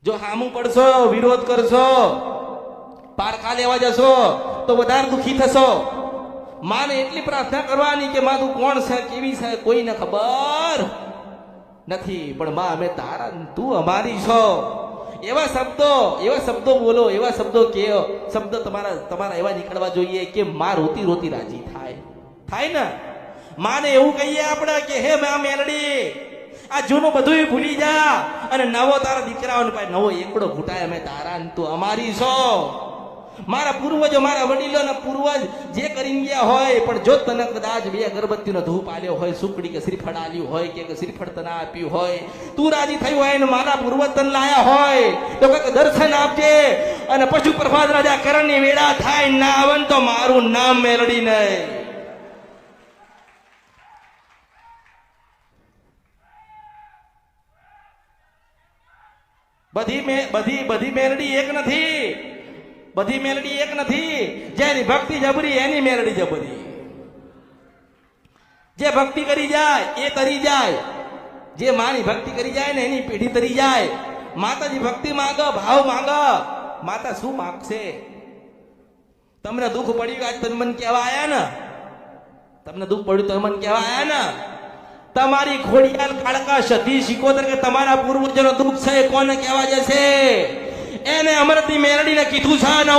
જો હામું પડશો, વિરોધ કરશો, પારખા લેવા જશો તો વધારે દુખી થશો. માને એટલી પ્રાર્થના કરવાની કે માં તું કોણ છે, કેવી છે, કોઈને ખબર નથી, પણ માં અમે તારા, તું અમારી છો. એવા શબ્દો બોલો, એવા શબ્દો કે શબ્દ તમારા એવા નીકળવા જોઈએ કે માં રોતી રોતી રાજી થાય ને. માને એવું કહીએ આપણે કે હે માં મેલડી, આ જૂનું બધું ભૂલી જા અને નવો તારા દીકરાઓને પાસે નવો એકડો ઘૂંટાય, અમે તારા, તું અમારી છો. મારા પૂર્વજો, મારા વડીલોના પૂર્વજ જે કરીને ગયા હોય, પણ જો તને કદાચ 2 અગરબત્તીનો ધૂપ આલ્યો હોય, સુકડી કે શ્રીફળ આલ્યું હોય કે શ્રીફળ તને આપ્યું હોય, તું રાજી થયું હોય ને મારા પૂર્વજ તને લાયા હોય તો કંઈક દર્શન આપજે. અને પશુ પ્રભાત રાજા કરણની વેળા થાય ના આવે તો મારું નામ મેલડી નહીં. બધી મેલડી એક નથી, બધી મેલડી એક નથી. જેની ભક્તિ જબરી એની મેલડી જબરી. જે ભક્તિ કરી જાય એ તરી જાય, જે માની ભક્તિ કરી જાય ને એની પેઢી તરી જાય. માતાજી ભક્તિ માંગો, ભાવ માંગો, માતા શું માંગશે? તમને દુઃખ પડ્યું આજ તમે મને કહેવા આયા ને, તમને દુઃખ પડ્યું તમે મને કહેવા આયા ને. તમારી ખોડિયાલ કાળકા સતી શિકોતર કે તમારા પૂર્વજોનો દુઃખ છે કોને કહેવા જશે? એને અમરતી મેલડીને કીધું છે ને